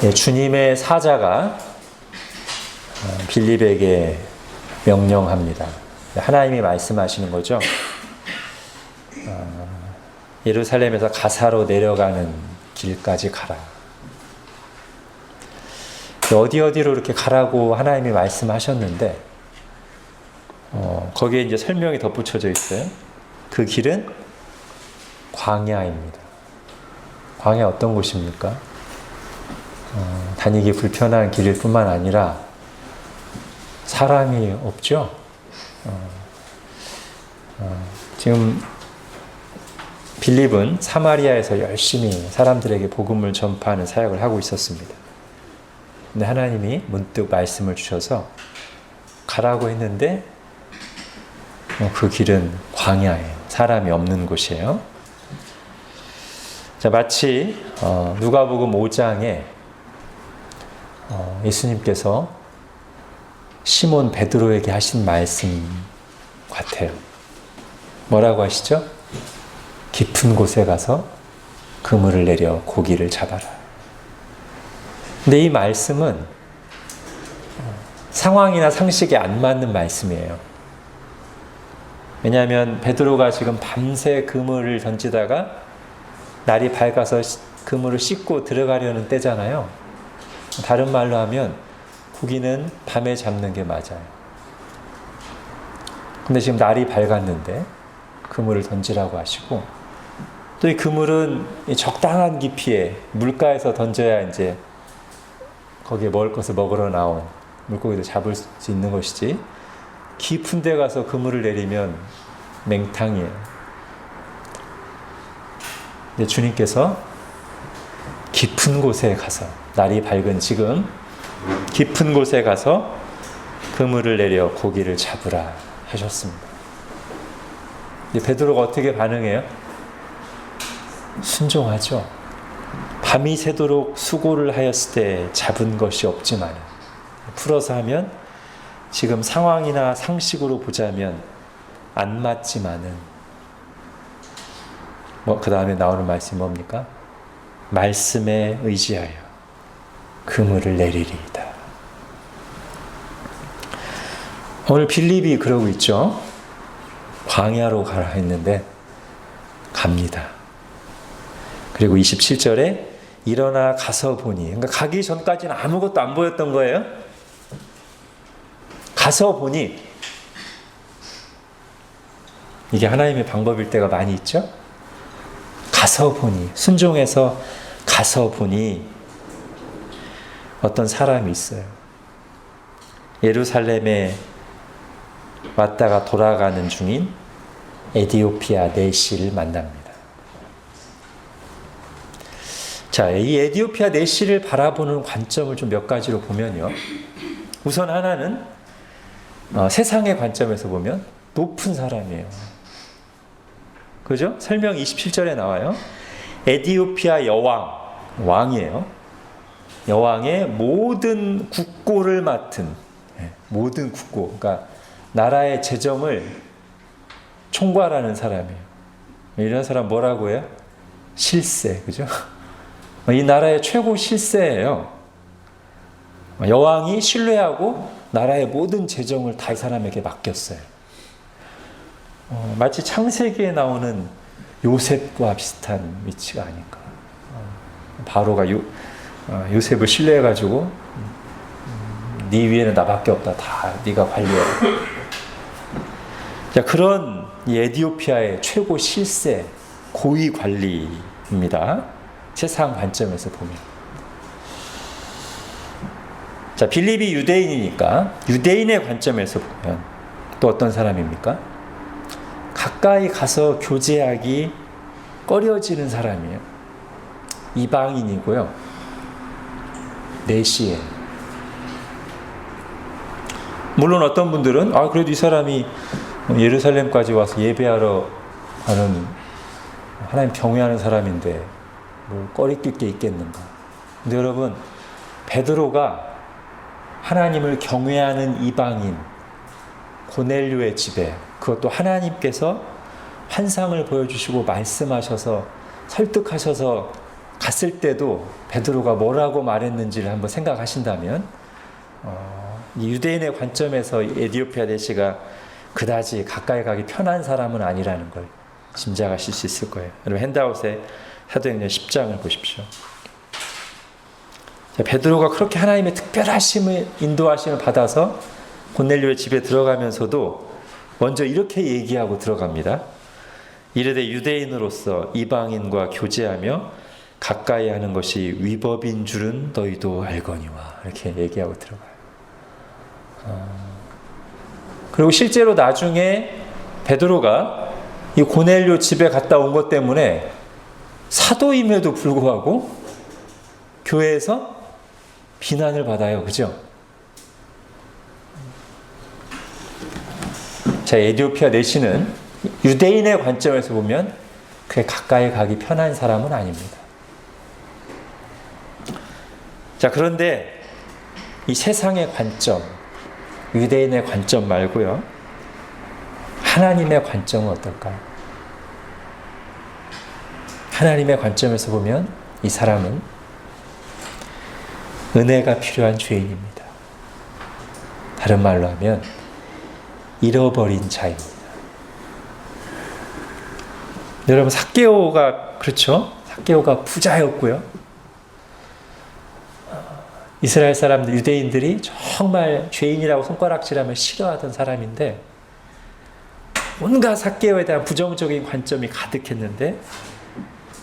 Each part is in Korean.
주님의 사자가 빌립에게 명령합니다. 하나님이 말씀하시는 거죠. 예루살렘에서 가사로 내려가는 길까지 가라. 어디로 이렇게 가라고 하나님이 말씀하셨는데, 거기에 이제 설명이 덧붙여져 있어요. 그 길은 광야입니다. 광야 어떤 곳입니까? 다니기 불편한 길일 뿐만 아니라 사람이 없죠. 지금 빌립은 사마리아에서 열심히 사람들에게 복음을 전파하는 사역을 하고 있었습니다. 근데 하나님이 문득 말씀을 주셔서 가라고 했는데 그 길은 광야예요. 사람이 없는 곳이에요. 자, 마치 누가복음 5장에 예수님께서 시몬 베드로에게 하신 말씀 같아요. 뭐라고 하시죠? 깊은 곳에 가서 그물을 내려 고기를 잡아라. 근데 이 말씀은 상황이나 상식에 안 맞는 말씀이에요. 왜냐하면 베드로가 지금 밤새 그물을 던지다가 날이 밝아서 그물을 씻고 들어가려는 때잖아요. 다른 말로 하면 고기는 밤에 잡는 게 맞아요. 근데 지금 날이 밝았는데 그물을 던지라고 하시고, 또 이 그물은 적당한 깊이에 물가에서 던져야 이제 거기에 먹을 것을 먹으러 나온 물고기도 잡을 수 있는 것이지, 깊은 데 가서 그물을 내리면 맹탕이에요. 근데 주님께서 깊은 곳에 가서, 날이 밝은 지금 깊은 곳에 가서 그물을 내려 고기를 잡으라 하셨습니다. 근데 베드로가 어떻게 반응해요? 순종하죠. 밤이 새도록 수고를 하였을 때 잡은 것이 없지만, 풀어서 하면 지금 상황이나 상식으로 보자면 안 맞지만은, 그 다음에 나오는 말씀이 뭡니까? 말씀에 의지하여 그물을 내리리이다. 오늘 빌립이 그러고 있죠. 광야로 가라 했는데 갑니다. 그리고 27절에 일어나 가서 보니, 그러니까 가기 전까지는 아무것도 안 보였던 거예요. 가서 보니, 이게 하나님의 방법일 때가 많이 있죠. 가서 보니, 순종해서 가서 보니 어떤 사람이 있어요. 예루살렘에 왔다가 돌아가는 중인 에디오피아 내시를 만납니다. 자, 이 에디오피아 내시를 바라보는 관점을 좀 몇 가지로 보면요. 우선 하나는 세상의 관점에서 보면 높은 사람이에요. 그죠? 설명 27절에 나와요. 에디오피아 여왕, 왕이에요. 여왕의 모든 국고를 맡은, 모든 국고, 그러니까 나라의 재정을 총괄하는 사람이에요. 이런 사람 뭐라고 해요? 실세, 그죠? 이 나라의 최고 실세예요. 여왕이 신뢰하고 나라의 모든 재정을 다 이 사람에게 맡겼어요. 마치 창세기에 나오는 요셉과 비슷한 위치가 아닐까. 바로가 요셉을 신뢰해가지고 네 위에는 나밖에 없다. 다 네가 관리해. 자, 그런 이 에디오피아의 최고 실세, 고위 관리입니다. 세상 관점에서 보면. 자, 빌립이 유대인이니까 유대인의 관점에서 보면 또 어떤 사람입니까? 가까이 가서 교제하기 꺼려지는 사람이에요. 이방인이고요. 내시에. 물론 어떤 분들은 그래도 이 사람이 예루살렘까지 와서 예배하러 가는 하나님 경외하는 사람인데 뭘 꺼리낄 게 있겠는가. 근데 여러분, 베드로가 하나님을 경외하는 이방인 고넬료의 집에, 그것도 하나님께서 환상을 보여주시고 말씀하셔서 설득하셔서 갔을 때도 베드로가 뭐라고 말했는지를 한번 생각하신다면 이 유대인의 관점에서 에디오피아 내시가 그다지 가까이 가기 편한 사람은 아니라는 걸 짐작하실 수 있을 거예요. 여러분 핸드아웃에 사도행전 10장을 보십시오. 자, 베드로가 그렇게 하나님의 특별하심을 인도하심을 받아서 고넬료의 집에 들어가면서도 먼저 이렇게 얘기하고 들어갑니다. 이르되 유대인으로서 이방인과 교제하며 가까이 하는 것이 위법인 줄은 너희도 알거니와 이렇게 얘기하고 들어가요. 그리고 실제로 나중에 베드로가 이 고넬료 집에 갔다 온 것 때문에 사도임에도 불구하고 교회에서 비난을 받아요. 그죠? 자, 에디오피아 내시는 유대인의 관점에서 보면 그게 가까이 가기 편한 사람은 아닙니다. 자, 그런데 이 세상의 관점, 유대인의 관점 말고요. 하나님의 관점은 어떨까요? 하나님의 관점에서 보면 이 사람은 은혜가 필요한 죄인입니다. 다른 말로 하면 잃어버린 자입니다. 여러분 삭개오가 그렇죠? 삭개오가 부자였고요. 이스라엘 사람들, 유대인들이 정말 죄인이라고 손가락질하면 싫어하던 사람인데 온갖 삭개오에 대한 부정적인 관점이 가득했는데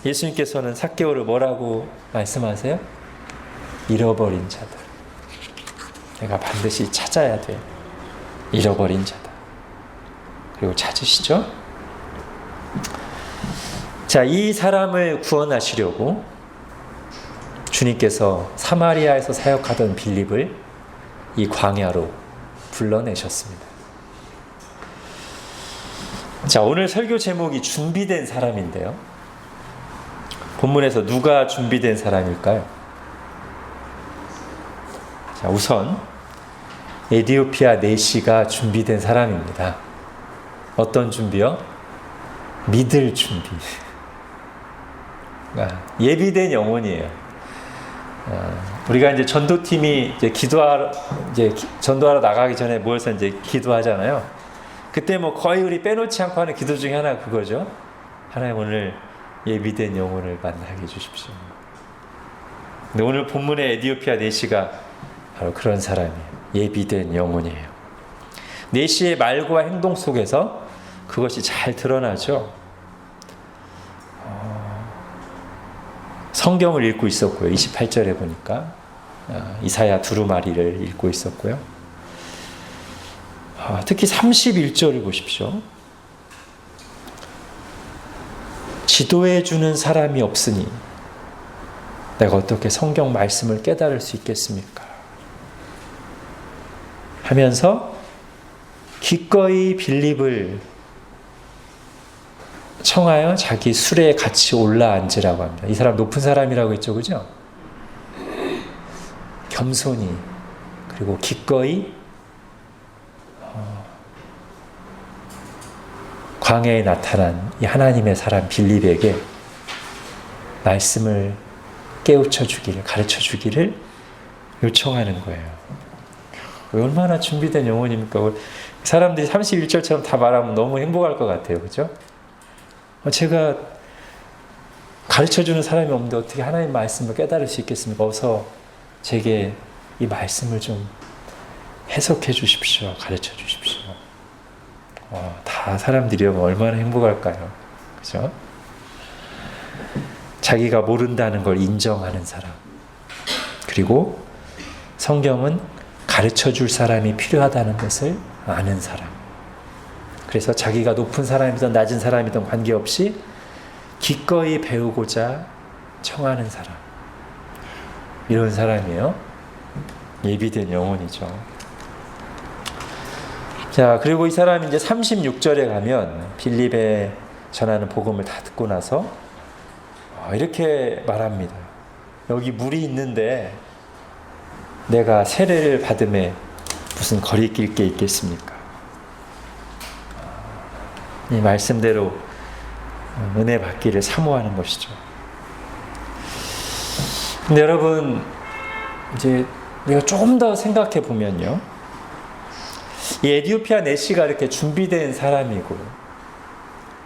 예수님께서는 삭개오를 뭐라고 말씀하세요? 잃어버린 자들. 내가 반드시 찾아야 돼. 잃어버린 자다. 그리고 찾으시죠? 자, 이 사람을 구원하시려고 주님께서 사마리아에서 사역하던 빌립을 이 광야로 불러내셨습니다. 자, 오늘 설교 제목이 준비된 사람인데요. 본문에서 누가 준비된 사람일까요? 자, 우선 에디오피아 내시가 준비된 사람입니다. 어떤 준비요? 믿을 준비. 예비된 영혼이에요. 우리가 이제 전도팀이 이제 전도하러 나가기 전에 모여서 이제 기도하잖아요. 그때 뭐 거의 우리 빼놓지 않고 하는 기도 중에 하나 그거죠. 하나님 오늘 예비된 영혼을 만나게 해주십시오. 근데 오늘 본문의 에디오피아 내시가 바로 그런 사람이에요. 예비된 영혼이에요. 내시의 말과 행동 속에서 그것이 잘 드러나죠. 성경을 읽고 있었고요. 28절에 보니까 이사야 두루마리를 읽고 있었고요. 특히 31절을 보십시오. 지도해 주는 사람이 없으니 내가 어떻게 성경 말씀을 깨달을 수 있겠습니까? 하면서 기꺼이 빌립을 청하여 자기 수레에 같이 올라앉으라고 합니다. 이 사람 높은 사람이라고 했죠, 그죠? 겸손히 그리고 기꺼이 광야에 나타난 이 하나님의 사람 빌립에게 말씀을 깨우쳐 주기를, 가르쳐 주기를 요청하는 거예요. 얼마나 준비된 영혼입니까? 사람들이 31절처럼 다 말하면 너무 행복할 것 같아요. 그죠? 제가 가르쳐주는 사람이 없는데 어떻게 하나님 말씀을 깨달을 수 있겠습니까? 어서 제게 이 말씀을 좀 해석해 주십시오. 가르쳐 주십시오. 다 사람들이라면 얼마나 행복할까요? 그죠? 자기가 모른다는 걸 인정하는 사람. 그리고 성경은 가르쳐 줄 사람이 필요하다는 것을 아는 사람. 그래서 자기가 높은 사람이든 낮은 사람이든 관계없이 기꺼이 배우고자 청하는 사람. 이런 사람이에요. 예비된 영혼이죠. 자, 그리고 이 사람이 이제 36절에 가면 빌립에 전하는 복음을 다 듣고 나서 이렇게 말합니다. 여기 물이 있는데 내가 세례를 받음에 무슨 거리낄 게 있겠습니까? 이 말씀대로 은혜 받기를 사모하는 것이죠. 근데 여러분, 이제 우리가 조금 더 생각해 보면요, 이 에디오피아 내시가 이렇게 준비된 사람이고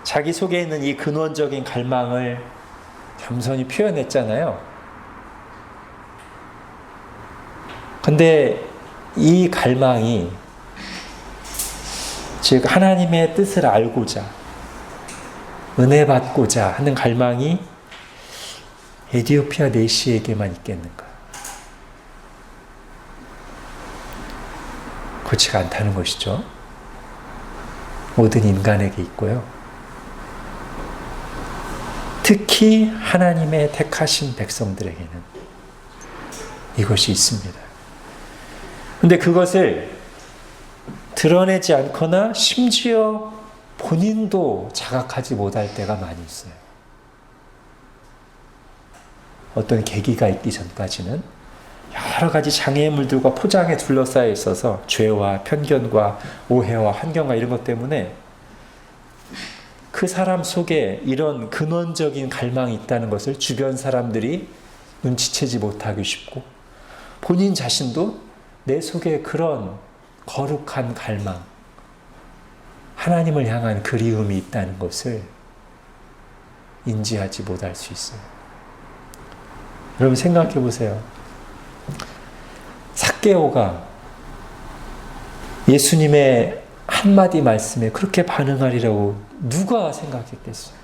자기 속에 있는 이 근원적인 갈망을 겸손히 표현했잖아요. 근데 이 갈망이, 즉 하나님의 뜻을 알고자, 은혜 받고자 하는 갈망이 에디오피아 내시에게만 있겠는가? 그렇지가 않다는 것이죠. 모든 인간에게 있고요. 특히 하나님의 택하신 백성들에게는 이것이 있습니다. 근데 그것을 드러내지 않거나 심지어 본인도 자각하지 못할 때가 많이 있어요. 어떤 계기가 있기 전까지는 여러 가지 장애물들과 포장에 둘러싸여 있어서 죄와 편견과 오해와 환경과 이런 것 때문에 그 사람 속에 이런 근원적인 갈망이 있다는 것을 주변 사람들이 눈치채지 못하기 쉽고, 본인 자신도 내 속에 그런 거룩한 갈망, 하나님을 향한 그리움이 있다는 것을 인지하지 못할 수 있어요. 여러분 생각해 보세요. 삭개오가 예수님의 한마디 말씀에 그렇게 반응하리라고 누가 생각했겠어요?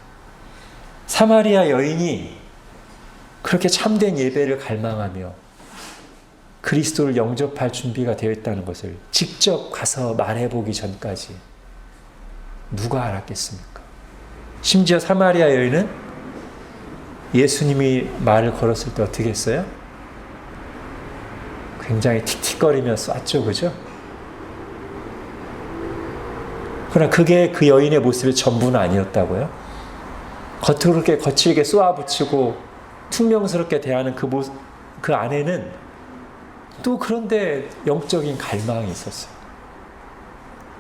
사마리아 여인이 그렇게 참된 예배를 갈망하며 그리스도를 영접할 준비가 되어 있다는 것을 직접 가서 말해보기 전까지 누가 알았겠습니까? 심지어 사마리아 여인은 예수님이 말을 걸었을 때 어떻게 했어요? 굉장히 틱틱거리며 쐈죠, 그죠? 그러나 그게 그 여인의 모습의 전부는 아니었다고요? 겉으로 그렇게 거칠게 쏘아붙이고 퉁명스럽게 대하는 그 안에는 또 그런데 영적인 갈망이 있었어요.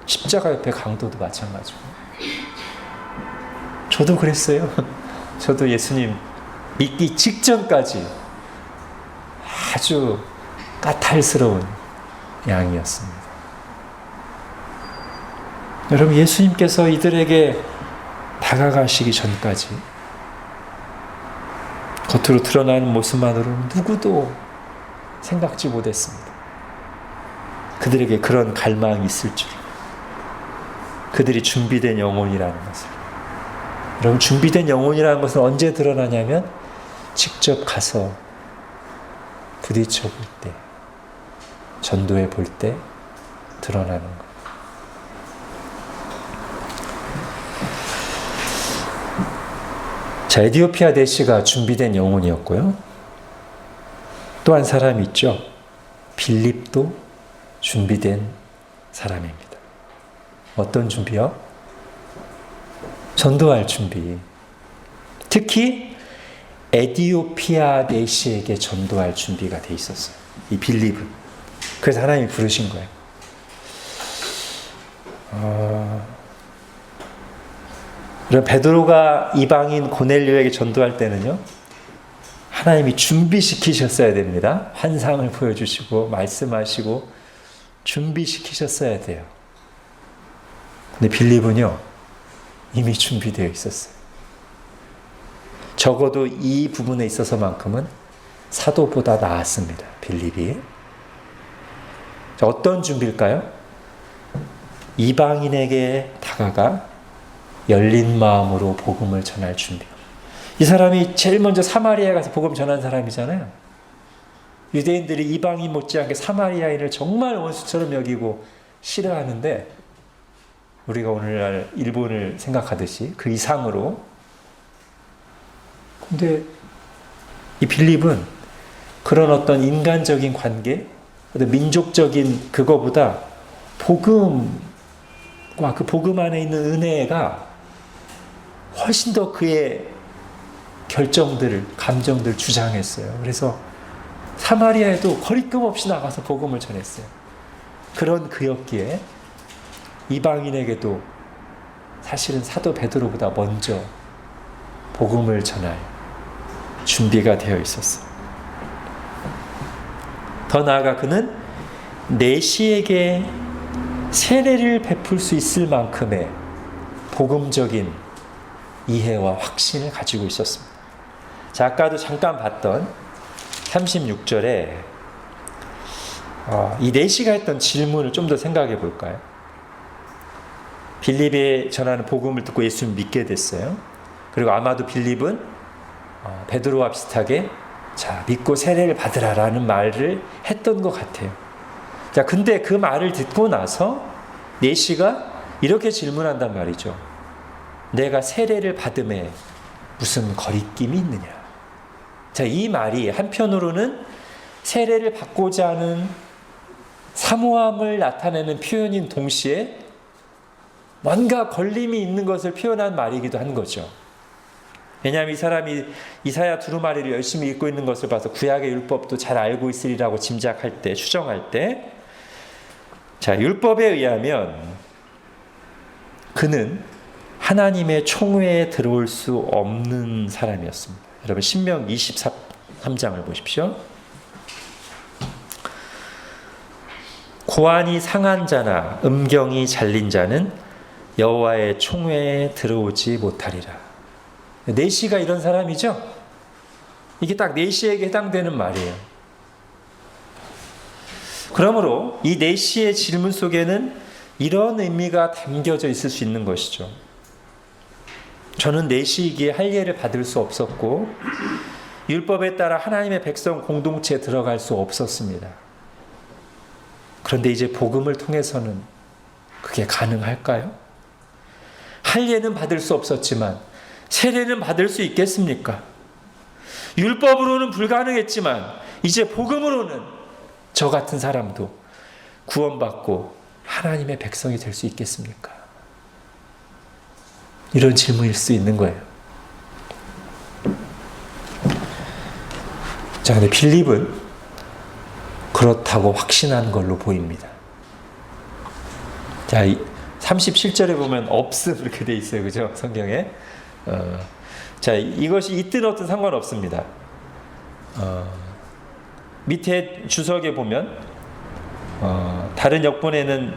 십자가 옆에 강도도 마찬가지고. 저도 그랬어요. 저도 예수님 믿기 직전까지 아주 까탈스러운 양이었습니다. 여러분, 예수님께서 이들에게 다가가시기 전까지 겉으로 드러나는 모습만으로는 누구도 생각지 못했습니다. 그들에게 그런 갈망이 있을 줄, 그들이 준비된 영혼이라는 것을. 여러분, 준비된 영혼이라는 것은 언제 드러나냐면 직접 가서 부딪혀 볼 때, 전도해 볼 때 드러나는 것. 자, 에디오피아 내시가 준비된 영혼이었고요. 또 한 사람이 있죠. 빌립도 준비된 사람입니다. 어떤 준비요? 전도할 준비. 특히 에디오피아 내시에게 전도할 준비가 돼 있었어요. 이 빌립은. 그래서 하나님이 부르신 거예요. 베드로가 이방인 고넬료에게 전도할 때는요, 하나님이 준비시키셨어야 됩니다. 환상을 보여주시고 말씀하시고 준비시키셨어야 돼요. 근데 빌립은요, 이미 준비되어 있었어요. 적어도 이 부분에 있어서만큼은 사도보다 나았습니다. 빌립이. 어떤 준비일까요? 이방인에게 다가가 열린 마음으로 복음을 전할 준비. 이 사람이 제일 먼저 사마리아에 가서 복음 전한 사람이잖아요. 유대인들이 이방인 못지않게 사마리아인을 정말 원수처럼 여기고 싫어하는데, 우리가 오늘날 일본을 생각하듯이 그 이상으로. 근데 이 빌립은 그런 어떤 인간적인 관계, 어떤 민족적인 그거보다 복음과 그 복음 안에 있는 은혜가 훨씬 더 그의 결정들을, 감정들을 주장했어요. 그래서 사마리아에도 거리낌 없이 나가서 복음을 전했어요. 그런 그였기에 이방인에게도 사실은 사도 베드로보다 먼저 복음을 전할 준비가 되어 있었어요. 더 나아가 그는 내시에게 세례를 베풀 수 있을 만큼의 복음적인 이해와 확신을 가지고 있었습니다. 자, 아까도 잠깐 봤던 36절에 이 내시가 했던 질문을 좀 더 생각해 볼까요? 빌립이 전하는 복음을 듣고 예수를 믿게 됐어요. 그리고 아마도 빌립은 베드로와 비슷하게 자, 믿고 세례를 받으라라는 말을 했던 것 같아요. 자, 근데 그 말을 듣고 나서 내시가 이렇게 질문한단 말이죠. 내가 세례를 받음에 무슨 거리낌이 있느냐? 자, 이 말이 한편으로는 세례를 받고자 하는 사모함을 나타내는 표현인 동시에 뭔가 걸림이 있는 것을 표현한 말이기도 한 거죠. 왜냐하면 이 사람이 이사야 두루마리를 열심히 읽고 있는 것을 봐서 구약의 율법도 잘 알고 있으리라고 짐작할 때, 추정할 때, 자, 율법에 의하면 그는 하나님의 총회에 들어올 수 없는 사람이었습니다. 여러분 신명기 23장을 보십시오. 고환이 상한 자나 음경이 잘린 자는 여호와의 총회에 들어오지 못하리라. 내시가 이런 사람이죠? 이게 딱 내시에게 해당되는 말이에요. 그러므로 이 내시의 질문 속에는 이런 의미가 담겨져 있을 수 있는 것이죠. 저는 내시이기에 할례를 받을 수 없었고 율법에 따라 하나님의 백성 공동체에 들어갈 수 없었습니다. 그런데 이제 복음을 통해서는 그게 가능할까요? 할례는 받을 수 없었지만 세례는 받을 수 있겠습니까? 율법으로는 불가능했지만 이제 복음으로는 저 같은 사람도 구원받고 하나님의 백성이 될 수 있겠습니까? 이런 질문일 수 있는 거예요. 자, 근데 빌립은 그렇다고 확신한 걸로 보입니다. 자, 37절에 보면 없음 이렇게 돼 있어요. 그죠? 성경에. 자, 이것이 있든 없든 상관없습니다. 밑에 주석에 보면 다른 역본에는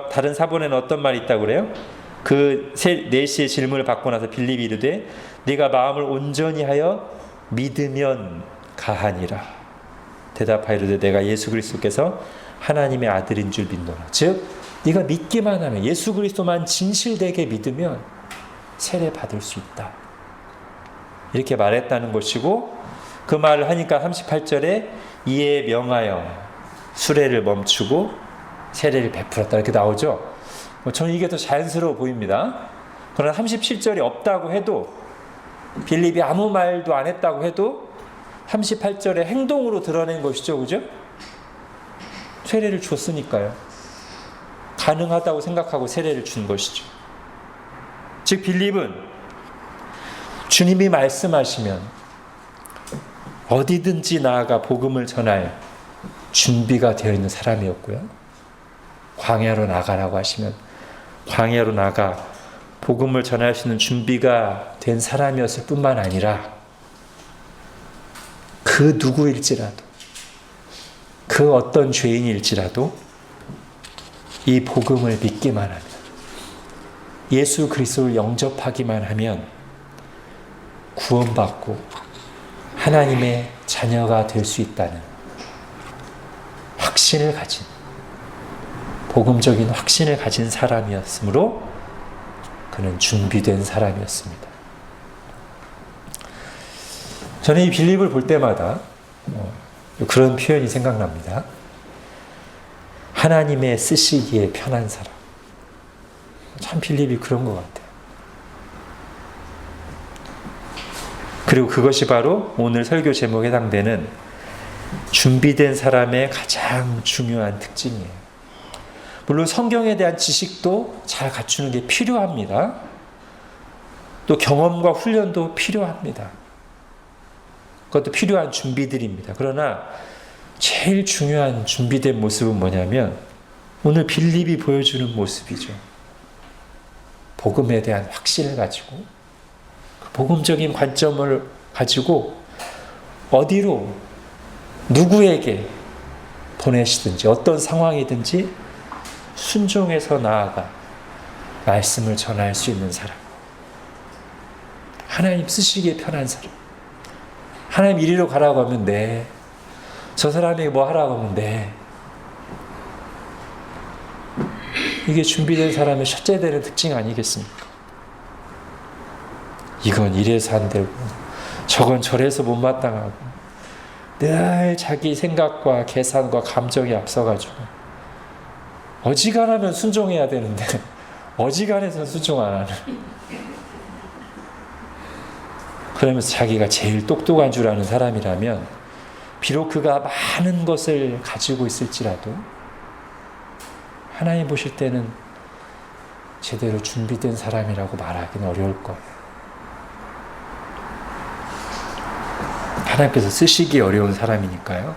다른 사본에는 어떤 말이 있다고 그래요? 그 내시의 질문을 받고 나서 빌립이 이르되 네가 마음을 온전히 하여 믿으면 가하니라. 대답하이르되 내가 예수 그리스도께서 하나님의 아들인 줄 믿노라. 즉 네가 믿기만 하면 예수 그리스도만 진실되게 믿으면 세례 받을 수 있다. 이렇게 말했다는 것이고 그 말을 하니까 38절에 이에 명하여 수레를 멈추고 세례를 베풀었다 이렇게 나오죠. 저는 이게 더 자연스러워 보입니다. 그러나 37절이 없다고 해도 빌립이 아무 말도 안 했다고 해도 38절의 행동으로 드러낸 것이죠. 그죠? 세례를 줬으니까요. 가능하다고 생각하고 세례를 준 것이죠. 즉 빌립은 주님이 말씀하시면 어디든지 나아가 복음을 전할 준비가 되어 있는 사람이었고요. 광야로 나가라고 하시면 광야로 나가 복음을 전할 수 있는 준비가 된 사람이었을 뿐만 아니라 그 누구일지라도 그 어떤 죄인일지라도 이 복음을 믿기만 하면 예수 그리스도를 영접하기만 하면 구원받고 하나님의 자녀가 될 수 있다는 확신을 가진 복음적인 확신을 가진 사람이었으므로 그는 준비된 사람이었습니다. 저는 이 빌립을 볼 때마다 그런 표현이 생각납니다. 하나님의 쓰시기에 편한 사람. 참 빌립이 그런 것 같아요. 그리고 그것이 바로 오늘 설교 제목에 해당되는 준비된 사람의 가장 중요한 특징이에요. 물론 성경에 대한 지식도 잘 갖추는 게 필요합니다. 또 경험과 훈련도 필요합니다. 그것도 필요한 준비들입니다. 그러나 제일 중요한 준비된 모습은 뭐냐면 오늘 빌립이 보여주는 모습이죠. 복음에 대한 확신을 가지고 그 복음적인 관점을 가지고 어디로 누구에게 보내시든지 어떤 상황이든지 순종해서 나아가 말씀을 전할 수 있는 사람. 하나님 쓰시기에 편한 사람. 하나님 이리로 가라고 하면 네. 저 사람에게 뭐 하라고 하면 네. 이게 준비된 사람의 첫째 되는 특징 아니겠습니까? 이건 이래서 안 되고 저건 저래서 못마땅하고 늘 자기 생각과 계산과 감정이 앞서가지고 어지간하면 순종해야 되는데 어지간해서 순종 안 하는. 그러면서 자기가 제일 똑똑한 줄 아는 사람이라면 비록 그가 많은 것을 가지고 있을지라도 하나님 보실 때는 제대로 준비된 사람이라고 말하기는 어려울 거예요. 하나님께서 쓰시기 어려운 사람이니까요.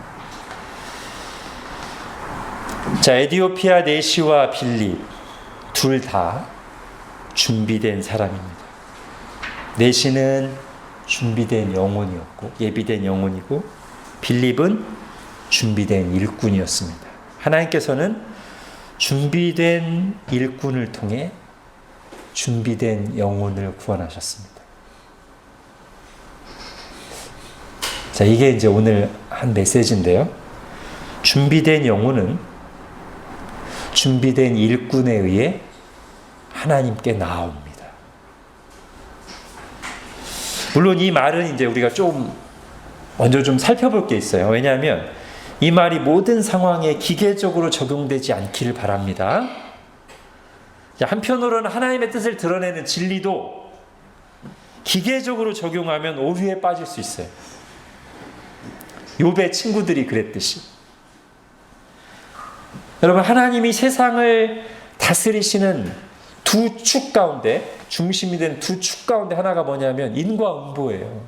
자, 에디오피아 내시와 빌립 둘 다 준비된 사람입니다. 내시는 준비된 영혼이었고 예비된 영혼이고 빌립은 준비된 일꾼이었습니다. 하나님께서는 준비된 일꾼을 통해 준비된 영혼을 구원하셨습니다. 자, 이게 이제 오늘 한 메시지인데요. 준비된 영혼은 준비된 일꾼에 의해 하나님께 나아옵니다. 물론 이 말은 이제 우리가 먼저 좀 살펴볼 게 있어요. 왜냐하면 이 말이 모든 상황에 기계적으로 적용되지 않기를 바랍니다. 한편으로는 하나님의 뜻을 드러내는 진리도 기계적으로 적용하면 오류에 빠질 수 있어요. 욥의 친구들이 그랬듯이. 여러분, 하나님이 세상을 다스리시는 두 축 가운데, 중심이 된 두 축 가운데 하나가 뭐냐면 인과응보예요.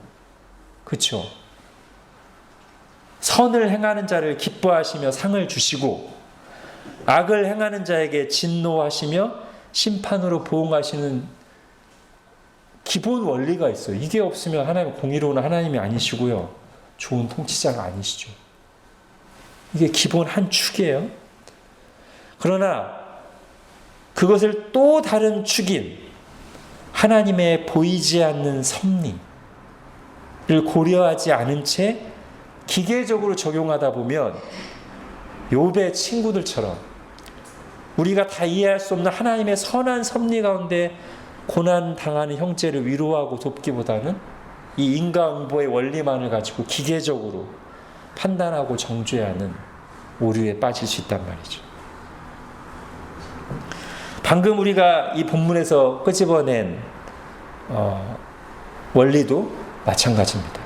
그렇죠? 선을 행하는 자를 기뻐하시며 상을 주시고 악을 행하는 자에게 진노하시며 심판으로 보응하시는 기본 원리가 있어요. 이게 없으면 하나님 공의로운 하나님이 아니시고요. 좋은 통치자가 아니시죠. 이게 기본 한 축이에요. 그러나 그것을 또 다른 축인 하나님의 보이지 않는 섭리를 고려하지 않은 채 기계적으로 적용하다 보면 욥의 친구들처럼 우리가 다 이해할 수 없는 하나님의 선한 섭리 가운데 고난 당하는 형제를 위로하고 돕기보다는 이 인과응보의 원리만을 가지고 기계적으로 판단하고 정죄하는 오류에 빠질 수 있단 말이죠. 방금 우리가 이 본문에서 끄집어낸 원리도 마찬가지입니다.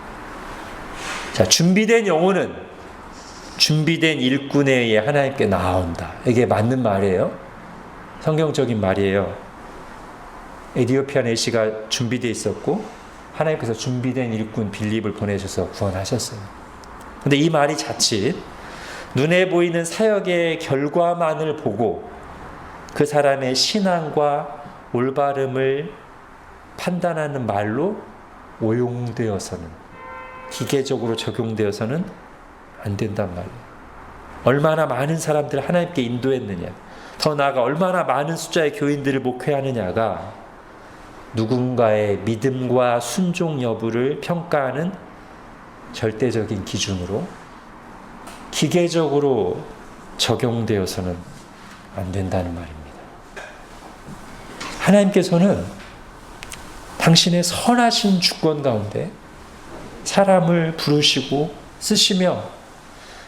자, 준비된 영혼은 준비된 일꾼에 의해 하나님께 나아온다. 이게 맞는 말이에요. 성경적인 말이에요. 에디오피아 내시가 준비되어 있었고 하나님께서 준비된 일꾼 빌립을 보내셔서 구원하셨어요. 그런데 이 말이 자칫 눈에 보이는 사역의 결과만을 보고 그 사람의 신앙과 올바름을 판단하는 말로 오용되어서는, 기계적으로 적용되어서는 안 된단 말이에요. 얼마나 많은 사람들을 하나님께 인도했느냐, 더 나아가 얼마나 많은 숫자의 교인들을 목회하느냐가 누군가의 믿음과 순종 여부를 평가하는 절대적인 기준으로 기계적으로 적용되어서는 안 된다는 말입니다. 하나님께서는 당신의 선하신 주권 가운데 사람을 부르시고 쓰시며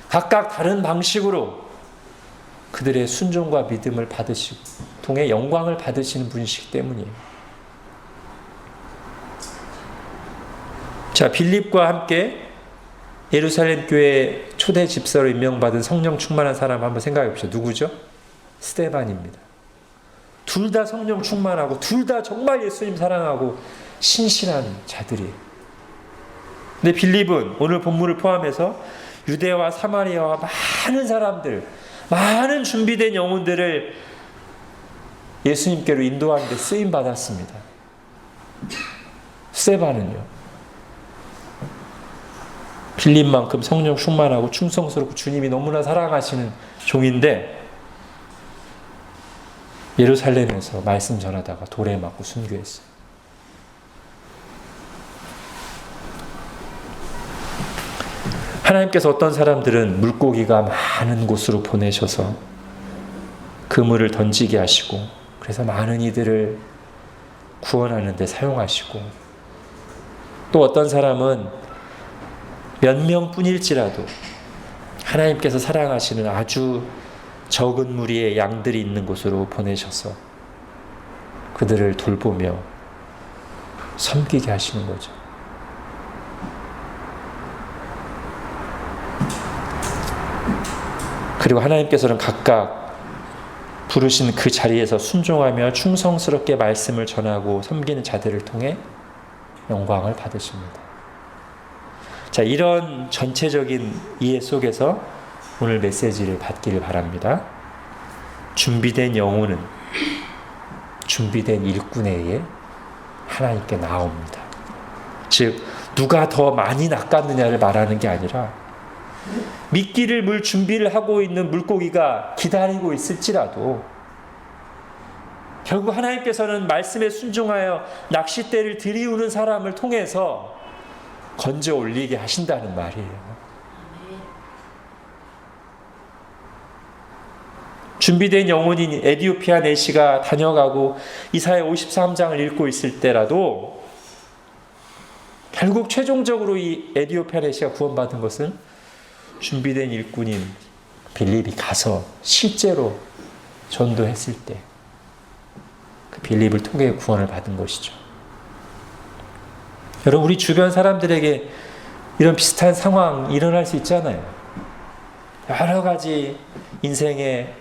각각 다른 방식으로 그들의 순종과 믿음을 받으시고 통해 영광을 받으시는 분이시기 때문이에요. 자, 빌립과 함께 예루살렘 교회 초대 집사로 임명받은 성령 충만한 사람 한번 생각해 보시죠. 누구죠? 스데반입니다. 둘 다 성령 충만하고 둘 다 정말 예수님 사랑하고 신실한 자들이에요. 근데 빌립은 오늘 본문을 포함해서 유대와 사마리아와 많은 사람들, 많은 준비된 영혼들을 예수님께로 인도하는 데 쓰임 받았습니다. 스데반은요. 빌립만큼 성령 충만하고 충성스럽고 주님이 너무나 사랑하시는 종인데 예루살렘에서 말씀 전하다가 돌에 맞고 순교했어요. 하나님께서 어떤 사람들은 물고기가 많은 곳으로 보내셔서 그물을 던지게 하시고 그래서 많은 이들을 구원하는 데 사용하시고, 또 어떤 사람은 몇 명뿐일지라도 하나님께서 사랑하시는 아주 적은 무리의 양들이 있는 곳으로 보내셔서 그들을 돌보며 섬기게 하시는 거죠. 그리고 하나님께서는 각각 부르신 그 자리에서 순종하며 충성스럽게 말씀을 전하고 섬기는 자들을 통해 영광을 받으십니다. 자, 이런 전체적인 이해 속에서 오늘 메시지를 받기를 바랍니다. 준비된 영혼은 준비된 일꾼에 의해 하나님께 나옵니다. 즉, 누가 더 많이 낚았느냐를 말하는 게 아니라 미끼를 물 준비를 하고 있는 물고기가 기다리고 있을지라도 결국 하나님께서는 말씀에 순종하여 낚싯대를 들이우는 사람을 통해서 건져 올리게 하신다는 말이에요. 준비된 영혼인 에디오피아 내시가 다녀가고 이사야 53장을 읽고 있을 때라도 결국 최종적으로 이 에디오피아 내시가 구원받은 것은 준비된 일꾼인 빌립이 가서 실제로 전도했을 때 그 빌립을 통해 구원을 받은 것이죠. 여러분, 우리 주변 사람들에게 이런 비슷한 상황 일어날 수 있잖아요. 여러 가지 인생의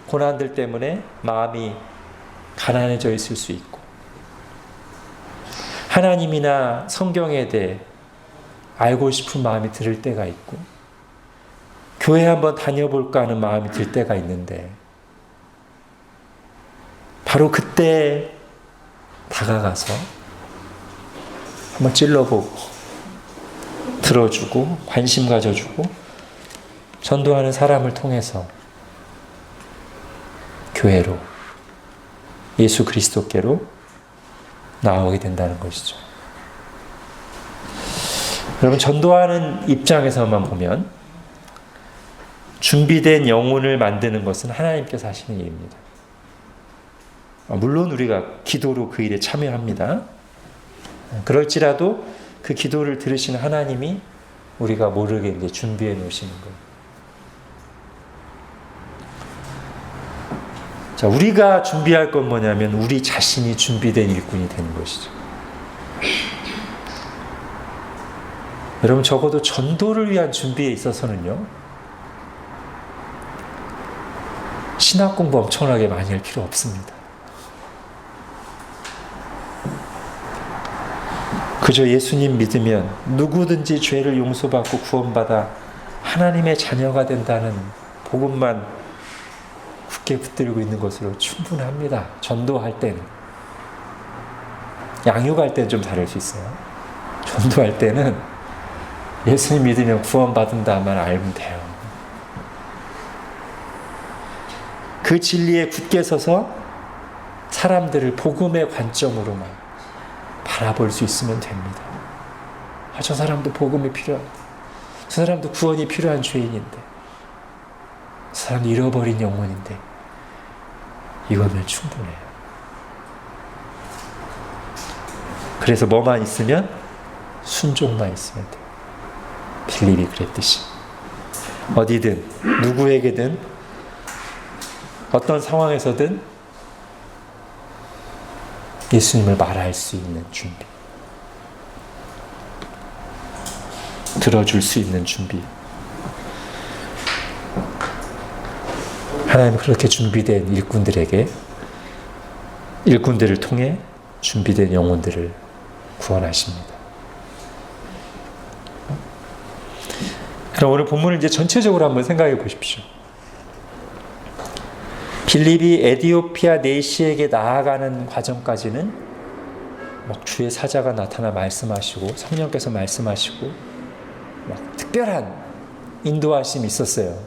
고난들 때문에 마음이 가난해져 있을 수 있고, 하나님이나 성경에 대해 알고 싶은 마음이 들 때가 있고, 교회 한번 다녀볼까 하는 마음이 들 때가 있는데, 바로 그때 다가가서 한번 찔러보고 들어주고 관심 가져주고 전도하는 사람을 통해서 교회로, 예수 그리스도께로 나오게 된다는 것이죠. 여러분, 전도하는 입장에서만 보면 준비된 영혼을 만드는 것은 하나님께서 하시는 일입니다. 물론 우리가 기도로 그 일에 참여합니다. 그럴지라도 그 기도를 들으시는 하나님이 우리가 모르게 이제 준비해 놓으시는 거예요. 자, 우리가 준비할 건 뭐냐면 우리 자신이 준비된 일꾼이 되는 것이죠. 여러분, 적어도 전도를 위한 준비에 있어서는요, 신학 공부 엄청나게 많이 할 필요 없습니다. 그저 예수님 믿으면 누구든지 죄를 용서받고 구원받아 하나님의 자녀가 된다는 복음만 굳게 붙들고 있는 것으로 충분합니다. 전도할 때는. 양육할 때는 좀 다를 수 있어요. 전도할 때는 예수님 믿으면 구원받는다만 알면 돼요. 그 진리에 굳게 서서 사람들을 복음의 관점으로만 바라볼 수 있으면 됩니다. 아, 저 사람도 복음이 필요하다. 저 사람도 구원이 필요한 죄인인데, 저 사람도 잃어버린 영혼인데, 이거면 충분해요. 그래서 뭐만 있으면? 순종만 있으면 돼요. 빌립이 그랬듯이. 어디든, 누구에게든, 어떤 상황에서든 예수님을 말할 수 있는 준비, 들어줄 수 있는 준비. 하나님은 그렇게 준비된 일꾼들을 통해 준비된 영혼들을 구원하십니다. 그럼 오늘 본문을 이제 전체적으로 한번 생각해 보십시오. 빌립이 에디오피아 내시에게 나아가는 과정까지는 주의 사자가 나타나 말씀하시고 성령께서 말씀하시고 막 특별한 인도하심이 있었어요.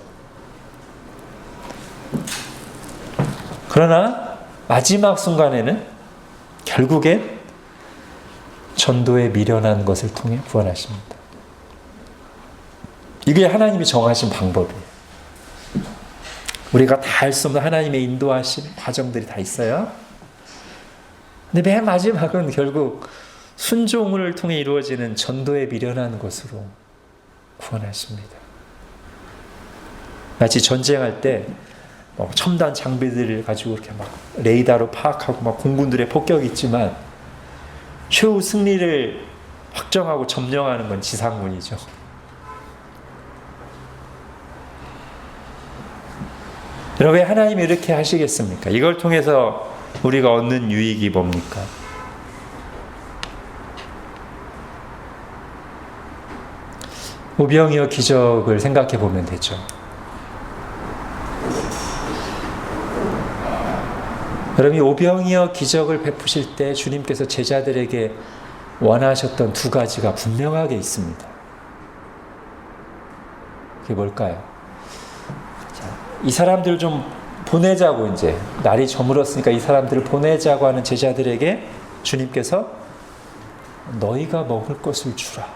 그러나 마지막 순간에는 결국엔 전도에 미련한 것을 통해 구원하십니다. 이게 하나님이 정하신 방법이에요. 우리가 다 할 수 없는 하나님의 인도하심 과정들이 다 있어요. 근데 맨 마지막은 결국 순종을 통해 이루어지는 전도에 미련한 것으로 구원하십니다. 마치 전쟁할 때 첨단 장비들을 가지고 이렇게 막 레이더로 파악하고 막 공군들의 폭격이 있지만 최후 승리를 확정하고 점령하는 건 지상군이죠. 여러분, 왜 하나님이 이렇게 하시겠습니까? 이걸 통해서 우리가 얻는 유익이 뭡니까? 오병이어 기적을 생각해 보면 되죠. 여러분, 오병이어 기적을 베푸실 때 주님께서 제자들에게 원하셨던 두 가지가 분명하게 있습니다. 그게 뭘까요? 자, 이 사람들 좀 보내자고, 이제 날이 저물었으니까 이 사람들을 보내자고 하는 제자들에게 주님께서 너희가 먹을 것을 주라,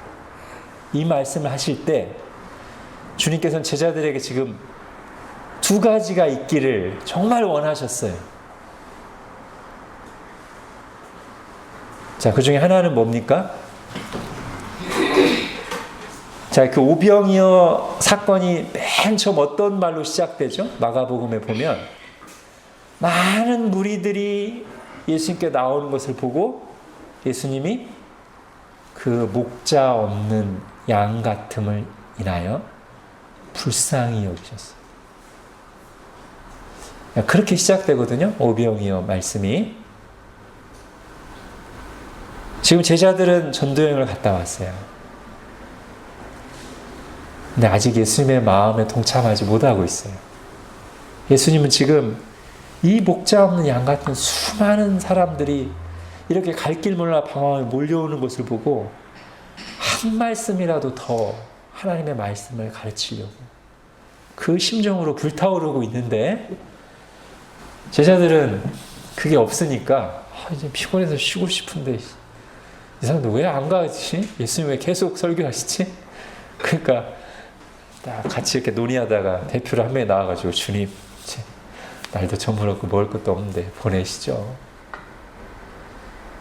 이 말씀을 하실 때 주님께서는 제자들에게 지금 두 가지가 있기를 정말 원하셨어요. 자, 그 중에 하나는 뭡니까? 자, 그 오병이어 사건이 맨 처음 어떤 말로 시작되죠? 마가복음에 보면 많은 무리들이 예수님께 나오는 것을 보고 예수님이 그 목자 없는 양 같음을 인하여 불쌍히 여기셨어요. 그렇게 시작되거든요, 오병이어 말씀이. 지금 제자들은 전도여행을 갔다 왔어요. 근데 아직 예수님의 마음에 동참하지 못하고 있어요. 예수님은 지금 이 목자 없는 양 같은 수많은 사람들이 이렇게 갈 길 몰라 방황에 몰려오는 것을 보고 한 말씀이라도 더 하나님의 말씀을 가르치려고 그 심정으로 불타오르고 있는데, 제자들은 그게 없으니까 이제 피곤해서 쉬고 싶은데 이 사람들 왜 안 가지? 예수님 왜 계속 설교하시지? 그러니까 같이 이렇게 논의하다가 대표로 한 명이 나와가지고 주님, 날도 저물었고 먹을 것도 없는데 보내시죠.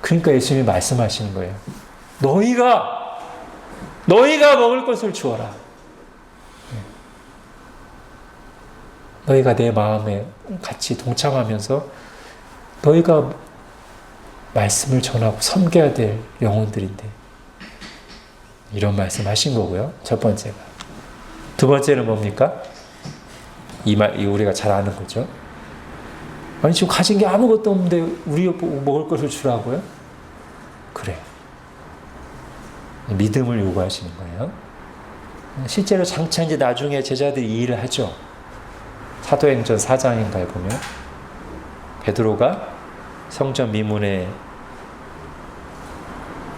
그러니까 예수님이 말씀하시는 거예요. 너희가 먹을 것을 주어라. 너희가 내 마음에 같이 동참하면서 너희가 말씀을 전하고 섬겨야 될 영혼들인데, 이런 말씀 하신 거고요. 첫 번째가. 두 번째는 뭡니까? 이 우리가 잘 아는 거죠. 아니, 지금 가진 게 아무것도 없는데 우리 먹을 것을 주라고요? 그래. 믿음을 요구하시는 거예요. 실제로 장차 이제 나중에 제자들이 이 일을 하죠. 사도행전 4장인가에 보면 베드로가 성전 미문에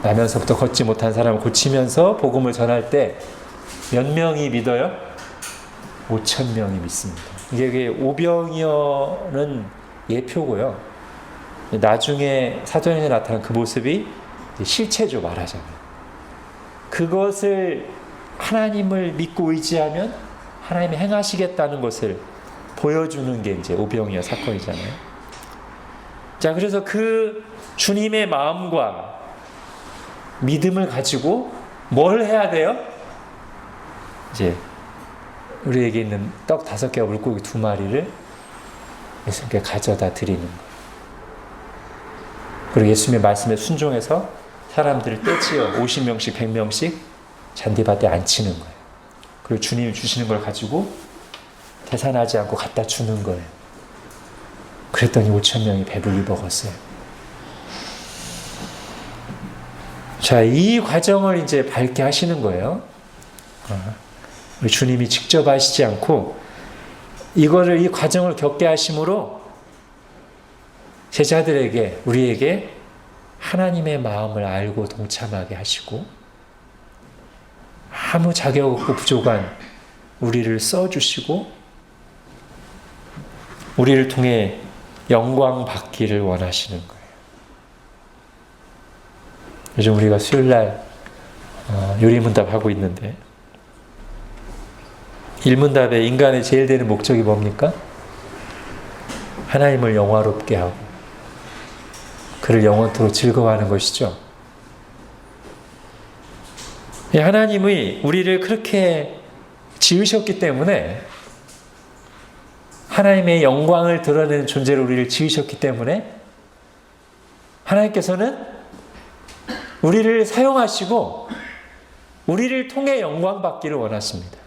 나면서부터 걷지 못한 사람을 고치면서 복음을 전할 때 몇 명이 믿어요? 5,000명이 믿습니다. 이게 오병이어는 예표고요. 나중에 사도행전에 나타난 그 모습이 실체죠, 말하자면. 그것을 하나님을 믿고 의지하면 하나님이 행하시겠다는 것을 보여주는 게 이제 오병이어 사건이잖아요. 자, 그래서 그 주님의 마음과 믿음을 가지고 뭘 해야 돼요? 이제 우리에게 있는 떡 5개와 물고기 2마리를 예수님께 가져다 드리는 거예요. 그리고 예수님의 말씀에 순종해서 사람들을 떼지어 50명씩 100명씩 잔디밭에 앉히는 거예요. 그리고 주님이 주시는 걸 가지고 계산하지 않고 갖다 주는 거예요. 그랬더니 5,000명이 배불리 먹었어요. 자, 이 과정을 이제 밝게 하시는 거예요. 우리 주님이 직접 하시지 않고 이 과정을 겪게 하심으로 제자들에게, 우리에게 하나님의 마음을 알고 동참하게 하시고 아무 자격 없고 부족한 우리를 써주시고 우리를 통해 영광 받기를 원하시는 거예요. 요즘 우리가 수요일날 요리문답 하고 있는데 일문답에 인간의 제일 되는 목적이 뭡니까? 하나님을 영화롭게 하고 그를 영원토록 즐거워하는 것이죠. 하나님이 우리를 그렇게 지으셨기 때문에 하나님의 영광을 드러내는 존재로 우리를 지으셨기 때문에 하나님께서는 우리를 사용하시고 우리를 통해 영광 받기를 원하십니다.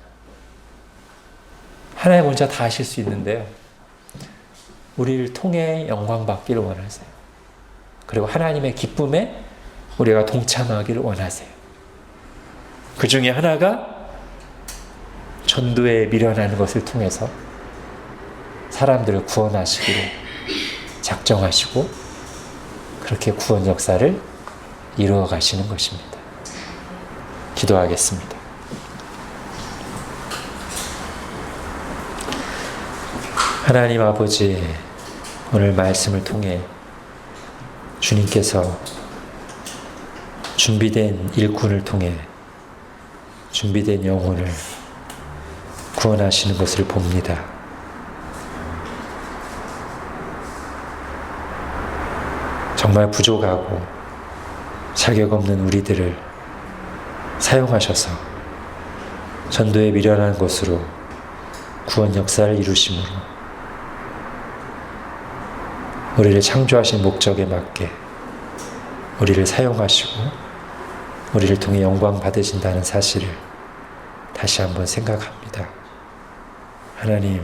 하나님 혼자 다 하실 수 있는데요. 우리를 통해 영광 받기를 원하세요. 그리고 하나님의 기쁨에 우리가 동참하기를 원하세요. 그 중에 하나가 전도에 미련하는 것을 통해서 사람들을 구원하시기로 작정하시고 그렇게 구원 역사를 이루어 가시는 것입니다. 기도하겠습니다. 하나님 아버지, 오늘 말씀을 통해 주님께서 준비된 일꾼을 통해 준비된 영혼을 구원하시는 것을 봅니다. 정말 부족하고 자격 없는 우리들을 사용하셔서 전도에 미련한 것으로 구원 역사를 이루심으로 우리를 창조하신 목적에 맞게 우리를 사용하시고 우리를 통해 영광 받으신다는 사실을 다시 한번 생각합니다. 하나님,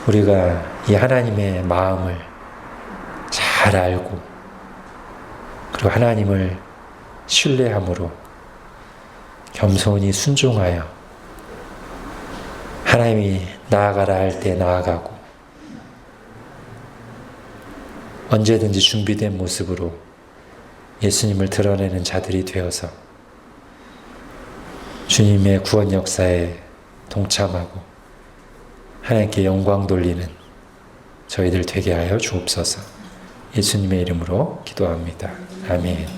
우리가 이 하나님의 마음을 잘 알고 그리고 하나님을 신뢰함으로 겸손히 순종하여 하나님이 나아가라 할 때 나아가고 언제든지 준비된 모습으로 예수님을 드러내는 자들이 되어서 주님의 구원 역사에 동참하고 하나님께 영광 돌리는 저희들 되게 하여 주옵소서. 예수님의 이름으로 기도합니다. 아멘.